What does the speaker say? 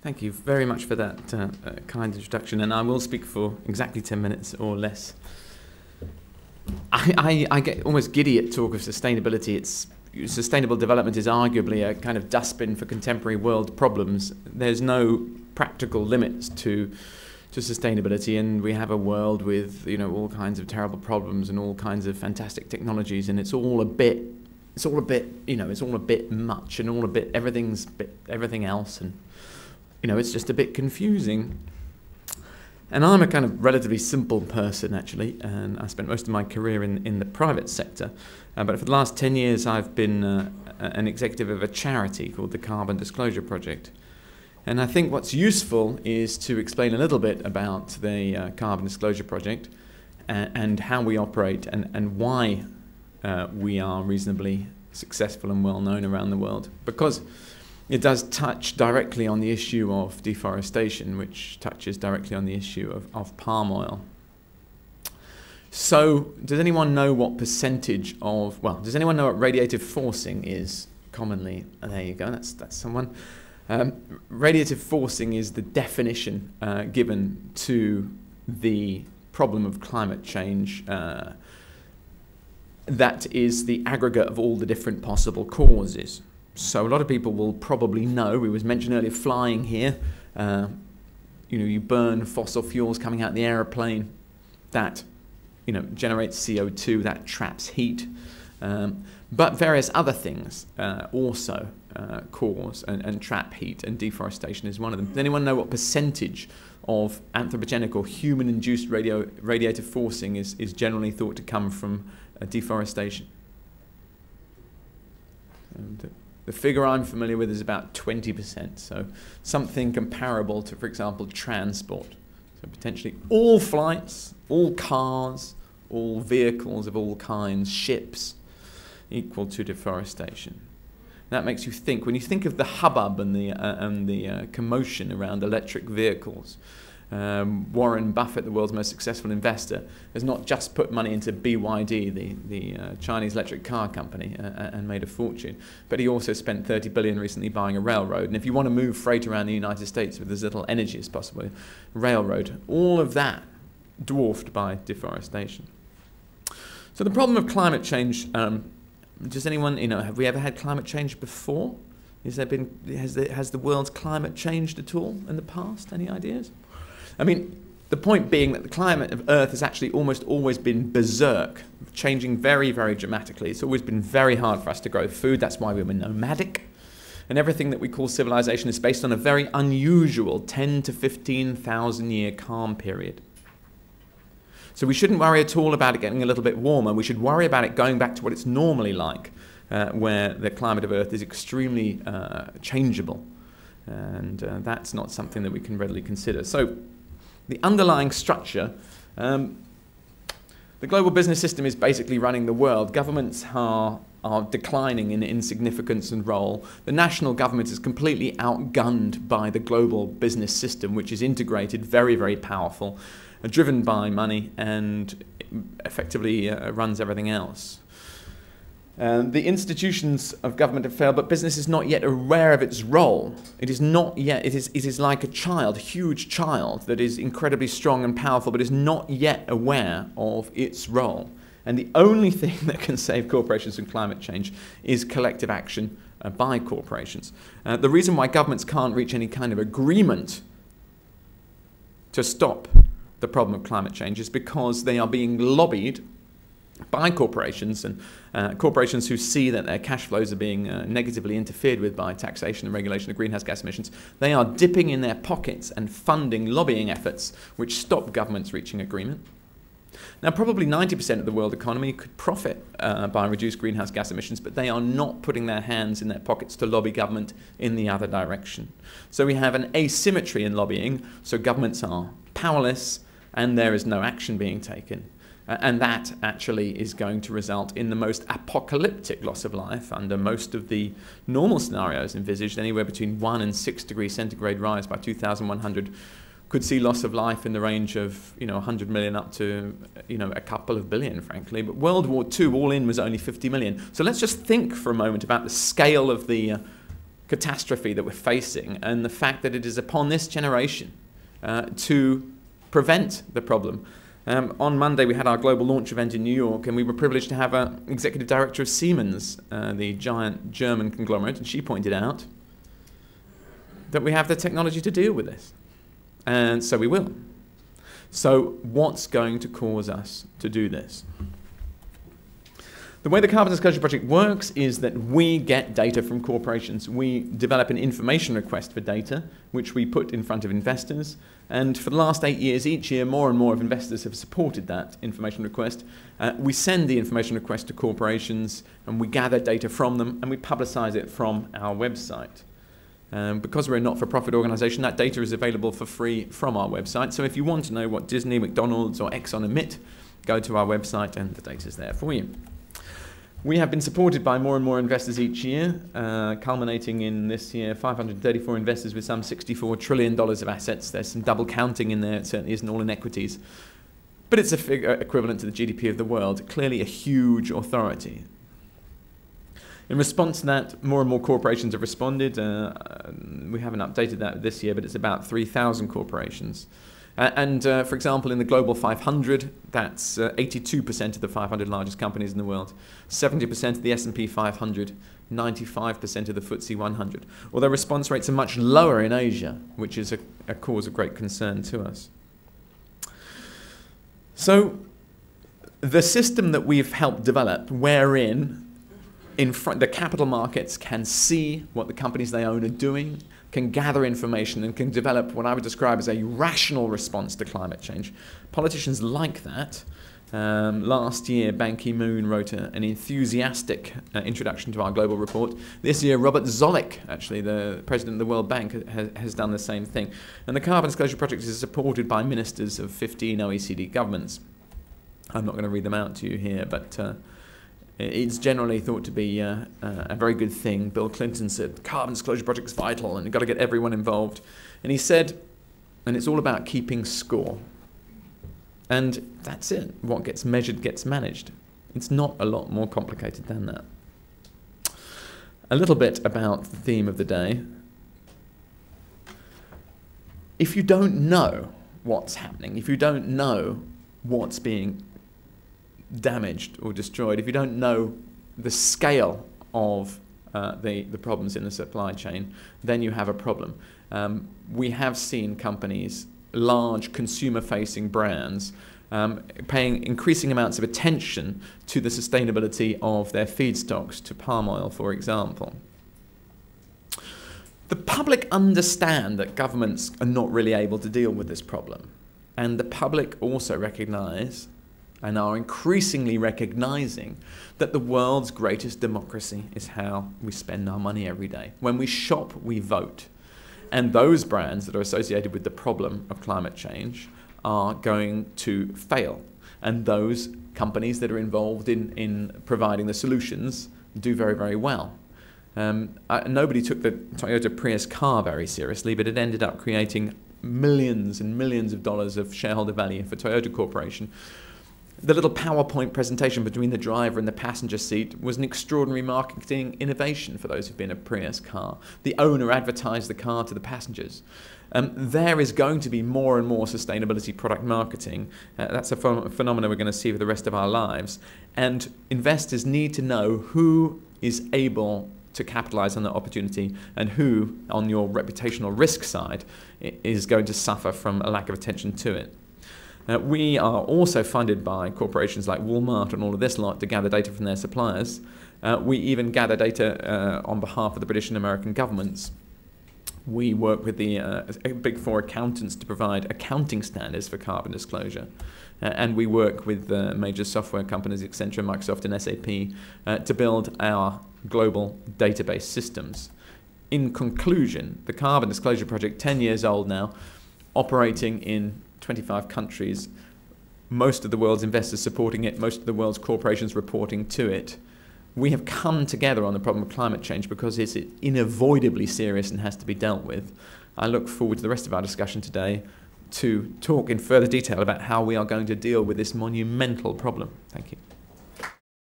Thank you very much for that kind introduction, and I will speak for exactly 10 minutes or less. I get almost giddy at talk of sustainability. Sustainable development is arguably a kind of dustbin for contemporary world problems. There's no practical limits to sustainability, and we have a world with all kinds of terrible problems and all kinds of fantastic technologies, and it's all a bit much, and everything's everything else, and it's just a bit confusing. And I'm a kind of relatively simple person, actually, and I spent most of my career in the private sector. But for the last 10 years, I've been an executive of a charity called the Carbon Disclosure Project. And I think what's useful is to explain a little bit about the Carbon Disclosure Project and how we operate and why we are reasonably successful and well known around the world. Because it does touch directly on the issue of deforestation, which touches directly on the issue of palm oil. So, does anyone know what percentage of, does anyone know what radiative forcing is commonly? There you go, that's someone. Radiative forcing is the definition given to the problem of climate change that is the aggregate of all the different possible causes. So a lot of people will probably know, it was mentioned earlier, flying here, you burn fossil fuels coming out of the aeroplane, that generates CO2, that traps heat, but various other things also cause and trap heat, and deforestation is one of them. Does anyone know what percentage of anthropogenic or human-induced radiative forcing is generally thought to come from deforestation? And the figure I'm familiar with is about 20%, so something comparable to, for example, transport. So potentially all flights, all cars, all vehicles of all kinds, ships, equal to deforestation. That makes you think. When you think of the hubbub and the commotion around electric vehicles, Warren Buffett, the world's most successful investor, has not just put money into BYD, the Chinese electric car company, and made a fortune, but he also spent $30 billion recently buying a railroad. And if you want to move freight around the United States with as little energy as possible, railroad, all of that dwarfed by deforestation. So the problem of climate change, does anyone, have we ever had climate change before? Has the world's climate changed at all in the past? Any ideas? I mean, the point being that the climate of Earth has actually almost always been berserk, changing very, very dramatically. It's always been very hard for us to grow food. That's why we were nomadic. And everything that we call civilization is based on a very unusual 10 to 15,000 year calm period. So we shouldn't worry at all about it getting a little bit warmer. We should worry about it going back to what it's normally like, where the climate of Earth is extremely changeable. And that's not something that we can readily consider. So the underlying structure, the global business system is basically running the world. Governments are declining in insignificance and role. The national government is completely outgunned by the global business system, which is integrated, very, very powerful, driven by money, and effectively runs everything else. The institutions of government have failed, but business is not yet aware of its role. It is not yet, it is like a child, a huge child that is incredibly strong and powerful, but is not yet aware of its role. And the only thing that can save corporations from climate change is collective action by corporations. The reason why governments can't reach any kind of agreement to stop the problem of climate change is because they are being lobbied by corporations, and corporations who see that their cash flows are being negatively interfered with by taxation and regulation of greenhouse gas emissions. They are dipping in their pockets and funding lobbying efforts which stop governments reaching agreement. Now, probably 90% of the world economy could profit by reduced greenhouse gas emissions, but they are not putting their hands in their pockets to lobby government in the other direction. So we have an asymmetry in lobbying, so governments are powerless and there is no action being taken. And that actually is going to result in the most apocalyptic loss of life under most of the normal scenarios envisaged. Anywhere between 1 and 6 degrees centigrade rise by 2100 could see loss of life in the range of 100 million up to a couple of billion, frankly. But World War II all in was only 50 million. So let's just think for a moment about the scale of the catastrophe that we're facing and the fact that it is upon this generation to prevent the problem. On Monday, we had our global launch event in New York, and we were privileged to have an executive director of Siemens, the giant German conglomerate, and she pointed out that we have the technology to deal with this. And so we will. So what's going to cause us to do this? The way the Carbon Disclosure Project works is that we get data from corporations. We develop an information request for data, which we put in front of investors. And for the last 8 years, each year, more and more of investors have supported that information request. We send the information request to corporations, and we gather data from them, and we publicize it from our website. Because we're a not-for-profit organisation, that data is available for free from our website. So if you want to know what Disney, McDonald's, or Exxon emit, go to our website, and the data's there for you. We have been supported by more and more investors each year, culminating in this year 534 investors with some $64 trillion of assets. There's some double counting in there. It certainly isn't all in equities. But it's a figure equivalent to the GDP of the world, clearly a huge authority. In response to that, more and more corporations have responded. We haven't updated that this year, but it's about 3,000 corporations. For example, in the Global 500, that's 82% of the 500 largest companies in the world, 70% of the S&P 500, 95% of the FTSE 100. Although response rates are much lower in Asia, which is a cause of great concern to us. So the system that we've helped develop, wherein the capital markets can see what the companies they own are doing, can gather information, and can develop what I would describe as a rational response to climate change. Politicians like that. Last year, Ban Ki-moon wrote an enthusiastic introduction to our global report. This year, Robert Zoellick, actually the president of the World Bank, has done the same thing. And the Carbon Disclosure Project is supported by ministers of 15 OECD governments. I'm not going to read them out to you here, but it's generally thought to be a very good thing. Bill Clinton said, the Carbon Disclosure Project is vital and you've got to get everyone involved. And he said, and it's all about keeping score. And that's it. What gets measured gets managed. It's not a lot more complicated than that. A little bit about the theme of the day. If you don't know what's happening, if you don't know what's being damaged or destroyed, if you don't know the scale of the problems in the supply chain, then you have a problem. We have seen companies, large consumer-facing brands, paying increasing amounts of attention to the sustainability of their feedstocks, to palm oil, for example. The public understand that governments are not really able to deal with this problem. And the public also recognize and are increasingly recognizing that the world's greatest democracy is how we spend our money every day. When we shop, we vote. And those brands that are associated with the problem of climate change are going to fail. And those companies that are involved in providing the solutions do very, very well. Nobody took the Toyota Prius car very seriously, but it ended up creating millions and millions of dollars of shareholder value for Toyota Corporation. The little PowerPoint presentation between the driver and the passenger seat was an extraordinary marketing innovation for those who've been in a Prius car. The owner advertised the car to the passengers. There is going to be more and more sustainability product marketing. That's a phenomenon we're going to see for the rest of our lives. And investors need to know who is able to capitalize on that opportunity and who, on your reputational risk side, is going to suffer from a lack of attention to it. We are also funded by corporations like Walmart and all of this lot to gather data from their suppliers. We even gather data on behalf of the British and American governments. We work with the Big Four accountants to provide accounting standards for carbon disclosure. And we work with major software companies, Accenture, Microsoft, and SAP, to build our global database systems. In conclusion, the Carbon Disclosure Project, 10 years old now, operating in 25 countries, most of the world's investors supporting it, most of the world's corporations reporting to it. We have come together on the problem of climate change because it's unavoidably serious and has to be dealt with. I look forward to the rest of our discussion today to talk in further detail about how we are going to deal with this monumental problem. Thank you.